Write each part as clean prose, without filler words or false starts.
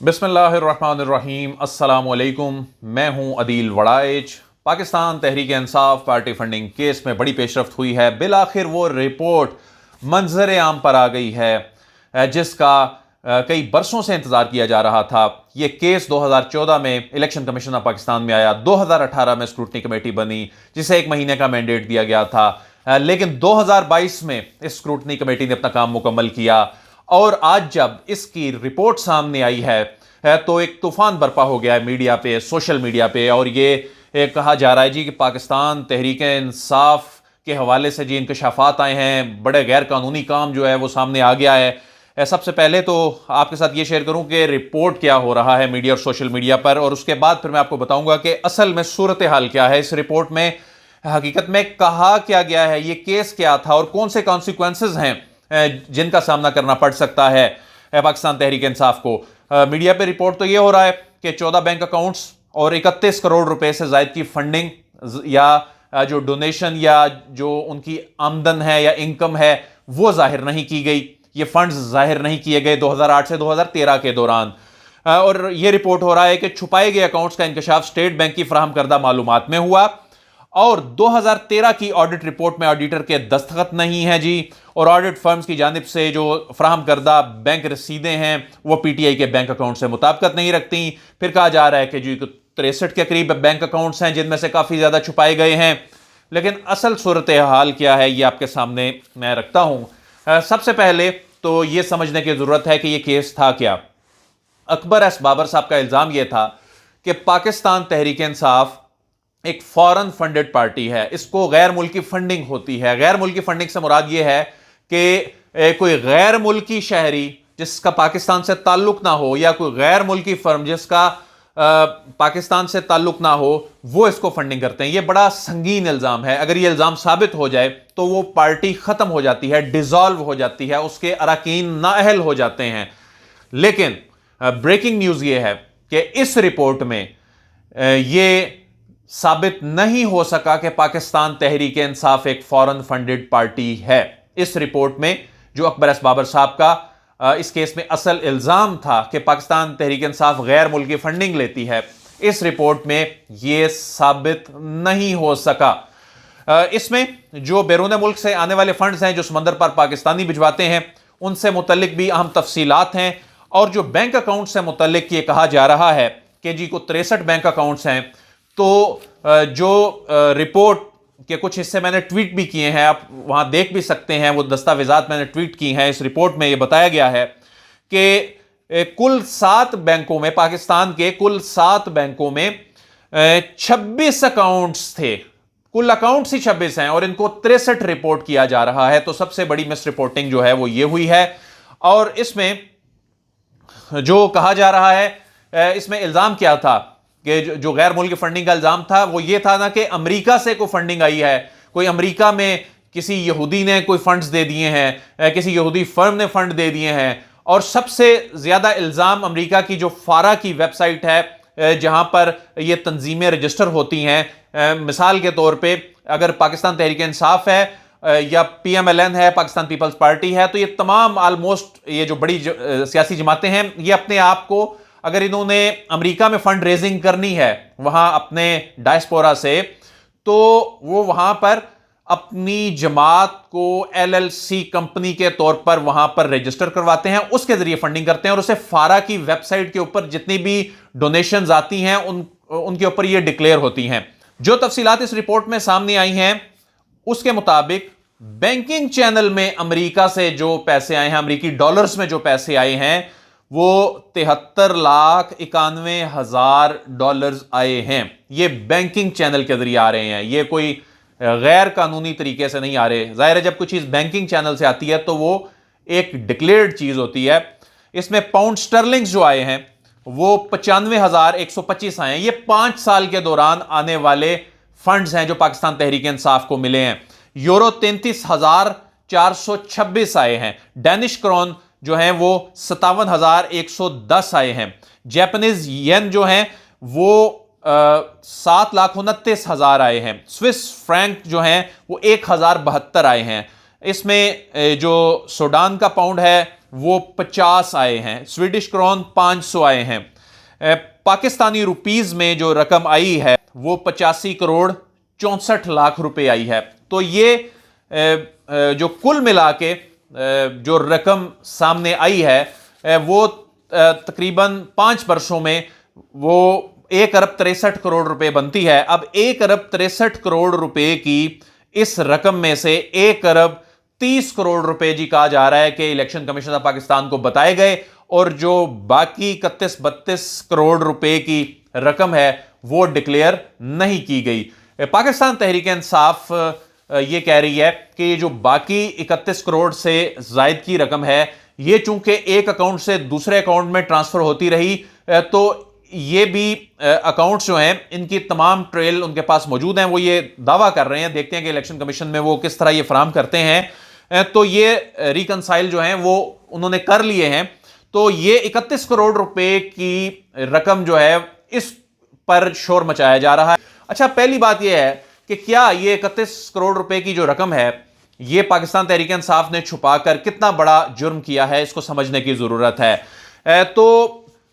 बिस्मिल्लाहिर्रहमानिर्रहीम, अस्सलामुअलैकुम। मैं हूं Adeel Waraich. Pakistan Tehreek Insaf party funding case में बड़ी पेशरफ्त हुई है। बिलाखिर वो रिपोर्ट मंजर आम पर आ गई है जिसका कई बरसों से इंतजार किया जा रहा था। ये केस 2014 में इलेक्शन कमीशन ऑफ पाकिस्तान में आया, 2018 में स्क्रूटनी कमेटी बनी जिसे 1 महीने का मैंडेट दिया गया था, लेकिन 2022 में इस स्क्रूटनी कमेटी ने अपना काम मुकम्मल किया और आज जब इसकी रिपोर्ट सामने आई है तो एक तूफान बर्पा हो गया है मीडिया पे, सोशल मीडिया पे। और ये कहा जा रहा है जी कि पाकिस्तान तहरीक इंसाफ के हवाले से जी इंकशाफात आए हैं, बड़े गैर कानूनी काम जो है वो सामने आ गया है। सबसे पहले तो आपके साथ ये शेयर करूं कि रिपोर्ट क्या हो रहा है मीडिया और सोशल मीडिया पर, और उसके बाद फिर मैं आपको बताऊंगा कि असल में सूरत हाल क्या है इस रिपोर्ट में, हकीकत में कहा क्या गया है, ये केस क्या था और कौन से कॉन्सिक्वेंसेज हैं जिनका सामना करना पड़ सकता है पाकिस्तान तहरीक इंसाफ को। मीडिया पे रिपोर्ट तो ये हो रहा है कि 14 बैंक अकाउंट्स और 31 करोड़ रुपए से ज्यादा की फंडिंग या जो डोनेशन या जो उनकी आमदन है या इनकम है वो जाहिर नहीं की गई। ये फंड्स जाहिर नहीं किए गए 2008 से 2013 के दौरान। और ये रिपोर्ट हो रहा है कि छुपाए गए अकाउंट्स का इंकशाफ स्टेट बैंक की फराहम करदा मालूमात में हुआ और 2013 की ऑडिट रिपोर्ट में ऑडिटर के दस्तखत नहीं है जी, और ऑडिट फर्म्स की जानिब से जो फराहम करदा बैंक रसीदें हैं वो पीटीआई के बैंक अकाउंट से मुताबिकत नहीं रखती। फिर कहा जा रहा है कि जी 63 के करीब बैंक अकाउंट्स हैं जिनमें से काफ़ी ज़्यादा छुपाए गए हैं। लेकिन असल सूरत हाल क्या है ये आपके सामने मैं रखता हूँ। सबसे पहले तो ये समझने की ज़रूरत है कि ये केस था क्या। अकबर एस बाबर साहब का इल्ज़ाम यह था कि पाकिस्तान तहरीक इंसाफ एक फॉरेन फंडेड पार्टी है, इसको गैर मुल्की फंडिंग होती है। गैर मुल्की फंडिंग से मुराद ये है कि कोई गैर मुल्की शहरी जिसका पाकिस्तान से ताल्लुक ना हो या कोई गैर मुल्की फर्म जिसका पाकिस्तान से ताल्लुक ना हो वो इसको फंडिंग करते हैं। ये बड़ा संगीन इल्ज़ाम है। अगर ये इल्ज़ाम साबित हो जाए तो वो पार्टी ख़त्म हो जाती है, डिसॉल्व हो जाती है, उसके अरकान नाअहल हो जाते हैं। लेकिन ब्रेकिंग न्यूज़ ये है कि इस रिपोर्ट में ये साबित नहीं हो सका कि पाकिस्तान तहरीक इंसाफ एक फॉरेन फंडेड पार्टी है। इस रिपोर्ट में जो अकबर एस बाबर साहब का इस केस में असल इल्जाम था कि पाकिस्तान तहरीक इंसाफ गैर मुल्की फंडिंग लेती है, इस रिपोर्ट में यह साबित नहीं हो सका। इसमें जो बैरून मुल्क से आने वाले फंड्स हैं जो समंदर पर पाकिस्तानी भिजवाते हैं उनसे मुतल्लिक भी अहम तफसीलात हैं। और जो बैंक अकाउंट से मुतल्लिक ये कहा जा रहा है कि जी को 63 बैंक अकाउंट्स हैं, तो जो रिपोर्ट के कुछ हिस्से मैंने ट्वीट भी किए हैं, आप वहां देख भी सकते हैं, वो दस्तावेजात मैंने ट्वीट की हैं। इस रिपोर्ट में ये बताया गया है कि कुल 7 बैंकों में, पाकिस्तान के कुल 7 बैंकों में 26 अकाउंट्स थे। कुल अकाउंट्स ही 26 हैं और इनको 63 रिपोर्ट किया जा रहा है। तो सबसे बड़ी मिस रिपोर्टिंग जो है वो ये हुई है। और इसमें जो कहा जा रहा है, इसमें इल्जाम क्या था कि जो गैर मुल्की फंडिंग का इल्जाम था वो ये था ना कि अमेरिका से कोई फंडिंग आई है, कोई अमेरिका में किसी यहूदी ने कोई फंड्स दे दिए हैं, किसी यहूदी फर्म ने फंड दे दिए हैं। और सबसे ज्यादा इल्जाम अमेरिका की जो फारा की वेबसाइट है जहां पर ये तंजीमें रजिस्टर होती हैं, मिसाल के तौर पे अगर पाकिस्तान तहरीक इंसाफ है या PMLN है, पाकिस्तान पीपल्स पार्टी है, तो ये तमाम आलमोस्ट ये जो बड़ी सियासी जमातें हैं ये अपने आप को, अगर इन्होंने अमेरिका में फंड रेजिंग करनी है वहां अपने डायस्पोरा से, तो वो वहां पर अपनी जमात को LLC कंपनी के तौर पर वहां पर रजिस्टर करवाते हैं, उसके जरिए फंडिंग करते हैं और उसे फारा की वेबसाइट के ऊपर जितनी भी डोनेशंस आती हैं उनके ऊपर ये डिक्लेयर होती हैं। जो तफसीलात इस रिपोर्ट में सामने आई हैं उसके मुताबिक बैंकिंग चैनल में अमेरिका से जो पैसे आए हैं, अमेरिकी डॉलर्स में जो पैसे आए हैं, वो 73,91,000 डॉलर्स आए हैं। ये बैंकिंग चैनल के जरिए आ रहे हैं, ये कोई गैर कानूनी तरीके से नहीं आ रहे। जाहिर है जब कुछ चीज बैंकिंग चैनल से आती है तो वो एक डिक्लेयर्ड चीज होती है। इसमें पाउंड स्टर्लिंग्स जो आए हैं वो 95,125 आए हैं। ये 5 साल के दौरान आने वाले फंड्स हैं जो पाकिस्तान तहरीक इंसाफ को मिले हैं। यूरो 33,426 आए हैं। डेनिश क्रोन जो हैं वो 57,110 आए हैं। जापानीज येन जो हैं वो 7,29,000 आए हैं। स्विस फ्रैंक जो हैं वो 1,072 आए हैं। इसमें जो सूडान का पाउंड है वो 50 आए हैं, स्वीडिश क्रॉन 500 आए हैं। पाकिस्तानी रुपीज में जो रकम आई है वो 85 करोड़ 64 लाख रुपए आई है। तो ये जो कुल मिला के जो रकम सामने आई है वो तकरीबन 5 वर्षों में वो 1 अरब 63 करोड़ रुपए बनती है। अब 1 अरब 63 करोड़ रुपए की इस रकम में से 1 अरब 30 करोड़ रुपए जी कहा जा रहा है कि इलेक्शन कमीशन ऑफ पाकिस्तान को बताए गए, और जो बाकी 31-32 करोड़ रुपए की रकम है वो डिक्लेयर नहीं की गई। पाकिस्तान तहरीक इंसाफ ये कह रही है कि ये जो बाकी 31 करोड़ से जायद की रकम है ये चूंकि एक अकाउंट से दूसरे अकाउंट में ट्रांसफर होती रही, तो ये भी अकाउंट्स जो हैं इनकी तमाम ट्रेल उनके पास मौजूद हैं। वो ये दावा कर रहे हैं, देखते हैं कि इलेक्शन कमीशन में वो किस तरह ये फराहम करते हैं। तो ये रिकंसाइल जो हैं वो उन्होंने कर लिए हैं। तो ये 31 करोड़ रुपए की रकम जो है इस पर शोर मचाया जा रहा है। अच्छा, पहली बात यह है कि क्या ये 31 करोड़ रुपए की जो रकम है ये पाकिस्तान तहरीक इंसाफ ने छुपाकर कितना बड़ा जुर्म किया है, इसको समझने की जरूरत है। तो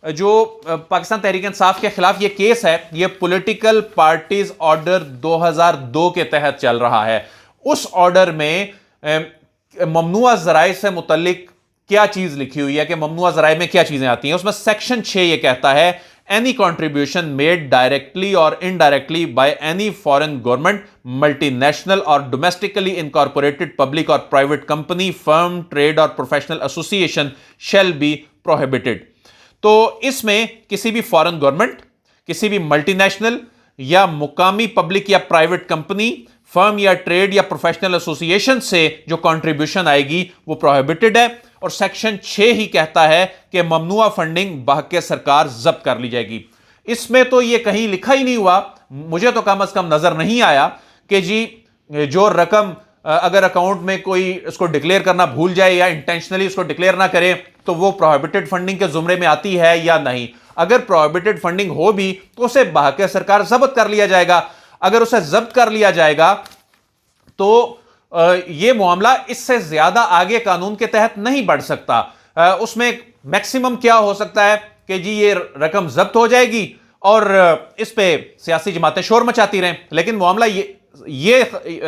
जो पाकिस्तान तहरीक इंसाफ के खिलाफ ये केस है ये पॉलिटिकल पार्टीज ऑर्डर 2002 के तहत चल रहा है। उस ऑर्डर में ममनुआ ज़राए से मुतल्लिक क्या चीज लिखी हुई है कि ममनुआ ज़राए में क्या चीजें आती हैं। उसमें सेक्शन 6 ये कहता है, एनी कॉन्ट्रीब्यूशन मेड डायरेक्टली और indirectly by any foreign government, multinational और डोमेस्टिकली इनकॉर्पोरेटेड पब्लिक और प्राइवेट कंपनी, फर्म, ट्रेड और professional association shall be prohibited. तो इसमें किसी भी फॉरेन गवर्नमेंट, किसी भी मल्टीनेशनल या मुकामी पब्लिक या प्राइवेट कंपनी, फर्म या ट्रेड या प्रोफेशनल एसोसिएशन से जो कंट्रीब्यूशन आएगी वो प्रोहिबिटेड है। और सेक्शन 6 ही कहता है कि ममनुआ फंडिंग बहके सरकार जब्त कर ली जाएगी। इसमें तो ये कहीं लिखा ही नहीं हुआ, मुझे तो कम से कम नजर नहीं आया कि जी जो रकम अगर अकाउंट में कोई इसको डिक्लेयर करना भूल जाए या इंटेंशनली इसको डिक्लेयर ना करे तो वो प्रोहिबिटेड फंडिंग के जुमरे में आती है या नहीं। अगर प्रोहिबिटेड फंडिंग हो भी तो उसे बहके सरकार जब्त कर लिया जाएगा। अगर उसे जब्त कर लिया जाएगा तो यह मामला इससे ज्यादा आगे कानून के तहत नहीं बढ़ सकता। उसमें मैक्सिमम क्या हो सकता है कि जी ये रकम जब्त हो जाएगी और इस पे सियासी जमातें शोर मचाती रहें, लेकिन मामला ये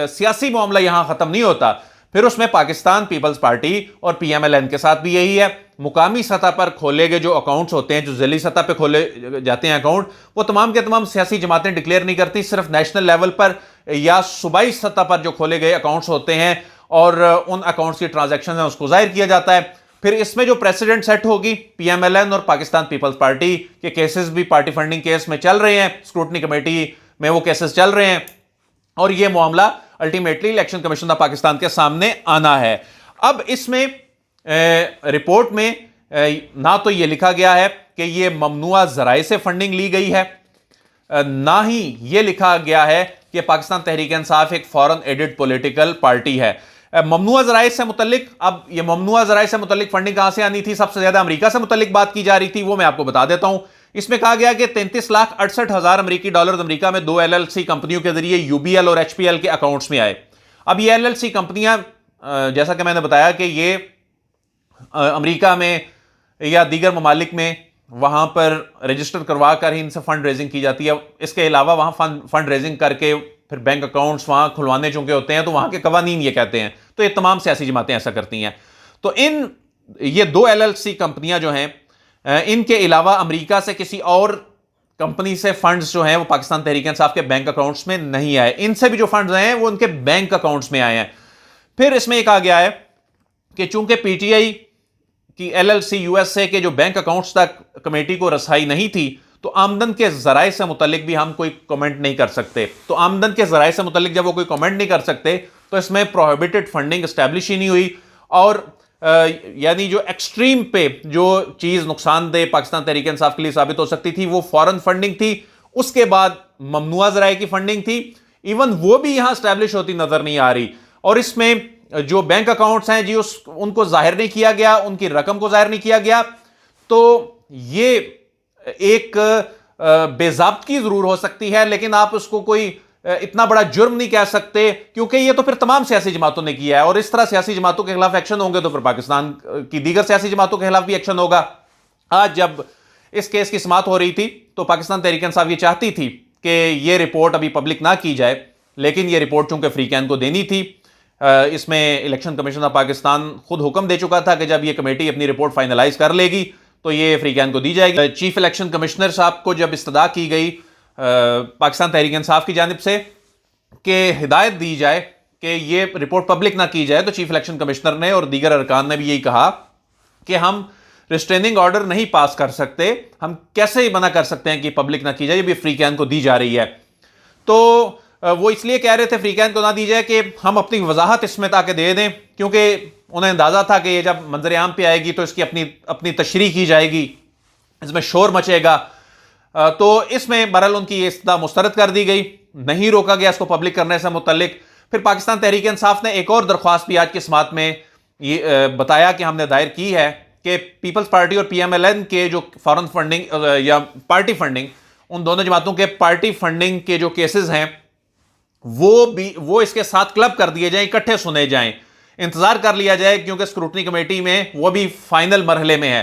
सियासी मामला यहां खत्म नहीं होता। फिर उसमें पाकिस्तान पीपल्स पार्टी और पीएमएलएन के साथ भी यही है। मुकामी सतह पर खोले गए जो अकाउंट्स होते हैं, जो जिली सतह पर खोले जाते हैं अकाउंट, वो तमाम के तमाम सियासी जमातें डिक्लेयर नहीं करती। सिर्फ नेशनल लेवल पर या सूबाई सतह पर जो खोले गए अकाउंट्स होते हैं और उन अकाउंट्स की ट्रांजैक्शन है उसको जाहिर किया जाता है। फिर इसमें जो प्रेसिडेंट सेट होगी, पीएमएलएन और पाकिस्तान पीपल्स पार्टी के केसेस भी पार्टी फंडिंग केस में चल रहे हैं, स्क्रूटनी कमेटी में वो केसेस चल रहे हैं और ये मामला ultimately election commission of Pakistan के सामने आना है। अब इसमें रिपोर्ट में ना तो ये लिखा गया है कि ये ममनुआ ज़राए से फंडिंग ली गई है, ना ही ये लिखा गया है कि पाकिस्तान तहरीक इंसाफ एक फॉरेन एडेड पॉलिटिकल पार्टी है। ममनुआ ज़राए से मुतल्लिक, अब ये ममनुआ ज़राए से मुतल्लिक फंडिंग कहां से आनी थी? सबसे ज्यादा अमेरिका से मुतल्लिक बात की जा रही थी, वो मैं आपको बता देता हूं। इसमें कहा गया कि 33,68,000 अमेरिकी डॉलर अमेरिका में 2 एलएलसी कंपनियों के जरिए यूबीएल और एचपीएल के अकाउंट्स में आए। अब ये एलएलसी कंपनियां जैसा कि मैंने बताया कि ये अमेरिका में या दीगर ममालिक में वहां पर रजिस्टर करवा कर ही इनसे फंड रेजिंग की जाती है। इसके अलावा वहां फंड रेजिंग करके फिर बैंक अकाउंट्स वहां खुलवाने चूंकि होते हैं तो वहां के कवानीन ये कहते हैं, तो ये तमाम सियासी जमातें ऐसा करती हैं। तो ये 2 एलएलसी कंपनियां जो हैं, इनके अलावा अमेरिका से किसी और कंपनी से फंड्स जो हैं वो पाकिस्तान तहरीक इंसाफ के बैंक अकाउंट्स में नहीं आए। इनसे भी जो फंड्स आए हैं वो उनके बैंक अकाउंट्स में आए हैं। फिर इसमें यह कहा गया है कि चूंकि पीटीआई की एलएलसी यूएसए के जो बैंक अकाउंट्स तक कमेटी को रसाई नहीं थी, तो आमदन के जराए से मुतल्लिक भी हम कोई कमेंट नहीं कर सकते। तो आमदन के जराए से मुतल्लिक जब वो कोई कमेंट नहीं कर सकते तो इसमें प्रोहिबिटेड फंडिंग एस्टैब्लिश ही नहीं हुई। और यानी जो एक्सट्रीम पे जो चीज नुकसानदेह पाकिस्तान तहरीक इंसाफ के लिए साबित हो सकती थी वो फॉरेन फंडिंग थी। उसके बाद ममनुआ ज़राए की फंडिंग थी, इवन वो भी यहां एस्टैब्लिश होती नजर नहीं आ रही। और इसमें जो बैंक अकाउंट्स हैं जी उनको जाहिर नहीं किया गया, उनकी रकम को जाहिर नहीं किया गया। तो ये एक बेज़ाब्तगी जरूर हो सकती है, लेकिन आप उसको कोई इतना बड़ा जुर्म नहीं कह सकते, क्योंकि ये तो फिर तमाम सियासी जमातों ने किया है और इस तरह सियासी जमातों के खिलाफ एक्शन होंगे तो फिर पाकिस्तान की दीगर सियासी जमातों के खिलाफ भी एक्शन होगा। आज जब इस केस की समाअत हो रही थी तो पाकिस्तान तहरीक इंसाफ ये चाहती थी कि ये रिपोर्ट अभी पब्लिक ना की जाए, लेकिन ये रिपोर्ट चूंकि फ्री कैन को देनी थी, इसमें इलेक्शन कमीशन ऑफ पाकिस्तान खुद हुक्म दे चुका था कि जब ये कमेटी अपनी रिपोर्ट फाइनलाइज कर लेगी तो ये फ्री कैन को दी जाएगी। चीफ इलेक्शन कमिश्नर साहब को जब इस्तदा की गई पाकिस्तान तहरीक इंसाफ की जानिब से कि हिदायत दी जाए कि ये रिपोर्ट पब्लिक ना की जाए, तो चीफ इलेक्शन कमिश्नर ने और दीगर अरकान ने भी यही कहा कि हम रिस्ट्रेनिंग ऑर्डर नहीं पास कर सकते, हम कैसे मना कर सकते हैं कि पब्लिक ना की जाए, ये फ्री कैन को दी जा रही है। तो वो इसलिए कह रहे थे फ्री कैन को ना दी जाए कि हम अपनी वजाहत इसमें ताकि दे दें, क्योंकि उन्हें अंदाजा था कि ये जब मंजर आम पे आएगी तो इसकी अपनी तशरीह की जाएगी, इसमें शोर मचेगा। तो इसमें बहरहाल उनकी ये इस्तदा मुस्तरद कर दी गई, नहीं रोका गया इसको पब्लिक करने से मुतल्लिक। फिर पाकिस्तान तहरीक इंसाफ ने एक और दरख्वास्त भी आज की समाअत में ये बताया कि हमने दायर की है कि पीपल्स पार्टी और PMLN के जो फॉरेन फंडिंग या पार्टी फंडिंग, उन दोनों जमातों के पार्टी फंडिंग के जो केसेस हैं वो इसके साथ क्लब कर दिए जाएं, इकट्ठे सुने जाएं, इंतजार कर लिया जाए, क्योंकि स्क्रूटनी कमेटी में वो भी फाइनल मरहले में है।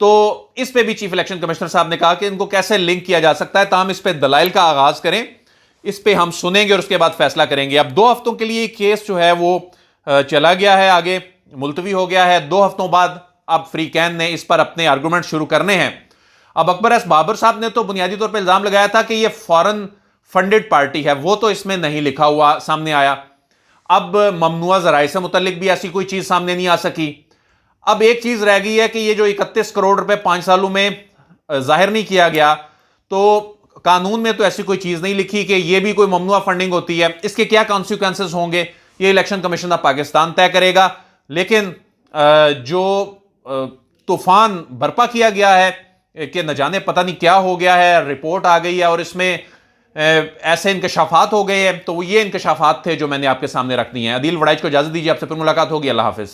तो इस पे भी चीफ इलेक्शन कमिश्नर साहब ने कहा कि इनको कैसे लिंक किया जा सकता है, ताहम इस पे दलाइल का आगाज करें, इस पे हम सुनेंगे और उसके बाद फैसला करेंगे। अब 2 हफ्तों के लिए केस जो है वो चला गया है, आगे मुलतवी हो गया है। 2 हफ्तों बाद अब फ्री कैन ने इस पर अपने आर्गूमेंट शुरू करने हैं। अब अकबर एस बाबर साहब ने तो बुनियादी तौर पर इल्जाम लगाया था कि ये फॉरेन फंडेड पार्टी है, वो तो इसमें नहीं लिखा हुआ सामने आया। अब ममनुआ जराए से मुतल्लिक भी ऐसी कोई चीज सामने नहीं आ सकी। अब एक चीज रह गई है कि ये जो 31 करोड़ रुपए 5 सालों में जाहिर नहीं किया गया, तो कानून में तो ऐसी कोई चीज नहीं लिखी कि ये भी कोई ममनुआ फंडिंग होती है। इसके क्या कॉन्सिक्वेंसेस होंगे ये इलेक्शन कमीशन ऑफ पाकिस्तान तय करेगा। लेकिन जो तूफान बर्पा किया गया है कि न जाने पता नहीं क्या हो गया है, रिपोर्ट आ गई है और इसमें ऐसे इंकशाफात हो गए हैं, तो ये इंकशाफात थे जो मैंने आपके सामने रख दिए हैं। अदील वड़ाइच को इजाजत दीजिए, आपसे फिर मुलाकात होगी। अल्लाह हाफिज।